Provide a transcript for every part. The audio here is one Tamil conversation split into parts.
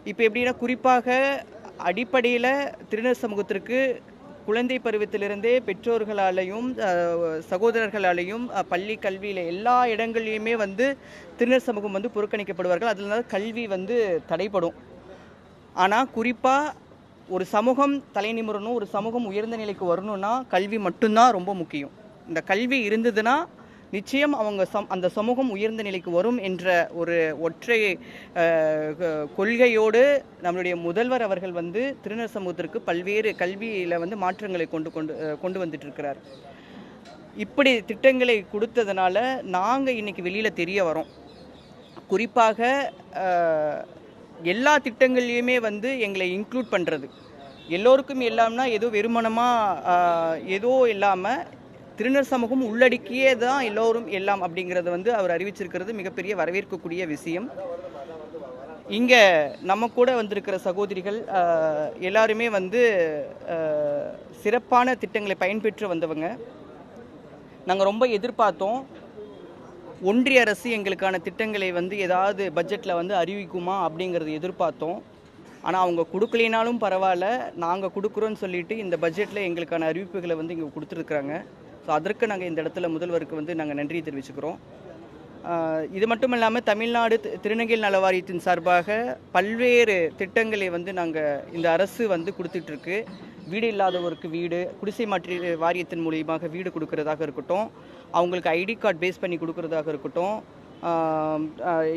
இப்போ எப்படின்னா குறிப்பாக அடிப்படையில் திருநர் சமூகத்திற்கு குழந்தை பருவத்திலிருந்தே பெற்றோர்களாலையும் சகோதரர்களாலையும் பள்ளி கல்வியில் எல்லா இடங்கள்லையுமே வந்து திருநர் சமூகம் வந்து புறக்கணிக்கப்படுவார்கள். அதனால கல்வி வந்து தடைப்படும். ஆனால் குறிப்பாக ஒரு சமூகம் தலை நிமிரணும், ஒரு சமூகம் உயர்ந்த நிலைக்கு வரணும்னா கல்வி மட்டும்தான் ரொம்ப முக்கியம். இந்த கல்வி இருந்ததுன்னா நிச்சயம் அவங்க அந்த சமூகம் உயர்ந்த நிலைக்கு வரும் என்ற ஒரு ஒற்றை கொள்கையோடு நம்மளுடைய முதல்வர் அவர்கள் வந்து திருநர் சமூகத்திற்கு பல்வேறு கல்வியில் வந்து மாற்றங்களை கொண்டு வந்துட்டு இருக்கிறார். இப்படி திட்டங்களை கொடுத்ததுனால நாங்கள் இன்னைக்கு வெளியில் தெரிய வரோம். குறிப்பாக எல்லா திட்டங்கள்லையுமே வந்து எங்களை இன்க்ளூட் பண்ணுறது, எல்லோருக்கும் எல்லாம்னா ஏதோ வெறுமனமாக ஏதோ இல்லாமல் திருநர் சமூகம் உள்ளடக்கியே தான் எல்லோரும் எல்லாம் அப்படிங்கிறத வந்து அவர் அறிவிச்சிருக்கிறது மிகப்பெரிய வரவேற்கக்கூடிய விஷயம். இங்கே நம்ம கூட வந்திருக்கிற சகோதரிகள் எல்லாருமே வந்து சிறப்பான திட்டங்களை பயன்பெற்று வந்தவங்க. நாங்கள் ரொம்ப எதிர்பார்த்தோம், ஒன்றிய அரசு எங்களுக்கான திட்டங்களை வந்து ஏதாவது பட்ஜெட்டில் வந்து அறிவிக்குமா அப்படிங்கிறது எதிர்பார்த்தோம். ஆனால் அவங்க கொடுக்கலினாலும் பரவாயில்ல, நாங்கள் கொடுக்குறோன்னு சொல்லிட்டு இந்த பட்ஜெட்டில் எங்களுக்கான அறிவிப்புகளை வந்து இங்கே கொடுத்துருக்குறாங்க. ஸோ அதற்கு நாங்கள் இந்த இடத்துல முதல்வருக்கு வந்து நாங்கள் நன்றி தெரிவிச்சுக்கிறோம். இது மட்டும் இல்லாமல் தமிழ்நாடு திருநங்கை நல வாரியத்தின் சார்பாக பல்வேறு திட்டங்களை வந்து நாங்கள் இந்த அரசு வந்து கொடுத்துட்ருக்கு. வீடு இல்லாதவருக்கு வீடு, குடிசை மாற்று வாரியத்தின் மூலியமாக வீடு கொடுக்கறதாக இருக்கட்டும், அவங்களுக்கு ஐடி கார்டு பேஸ் பண்ணி கொடுக்கறதாக இருக்கட்டும்,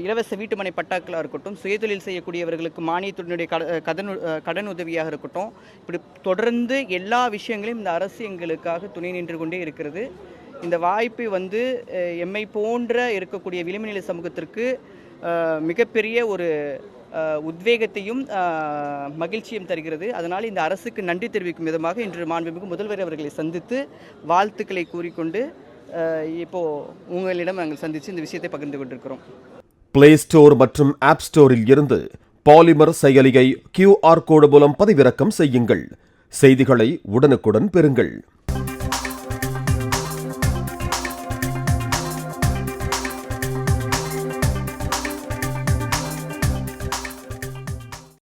இலவச வீட்டுமனை பட்டாக்களாக இருக்கட்டும், சுயதொழில் செய்யக்கூடியவர்களுக்கு மானியத்தினுடைய கடன் உதவியாக இருக்கட்டும், இப்படி தொடர்ந்து எல்லா விஷயங்களையும் இந்த அரசு எங்களுக்காக துணை நின்று கொண்டே இருக்கிறது. இந்த வாய்ப்பு வந்து எம்மை போன்ற இருக்கக்கூடிய விளிம்புநிலை சமூகத்திற்கு மிகப்பெரிய ஒரு உத்வேகத்தையும் மகிழ்ச்சியும் தருகிறது. அதனால் இந்த அரசுக்கு நன்றி தெரிவிக்கும் விதமாக இன்று மாண்புமிகு முதல்வர் அவர்களை சந்தித்து வாழ்த்துக்களை கூறிக்கொண்டு இப்போ உங்களிடம் நாங்கள் சந்தித்து இந்த விஷயத்தை பகிர்ந்து கொண்டிருக்கிறோம். பிளே ஸ்டோர் மற்றும் ஆப் ஸ்டோரில் இருந்து பாலிமர் செயலியை QR கோடு மூலம் பதிவிறக்கம் செய்யுங்கள். செய்திகளை உடனுக்குடன் பெறுங்கள்.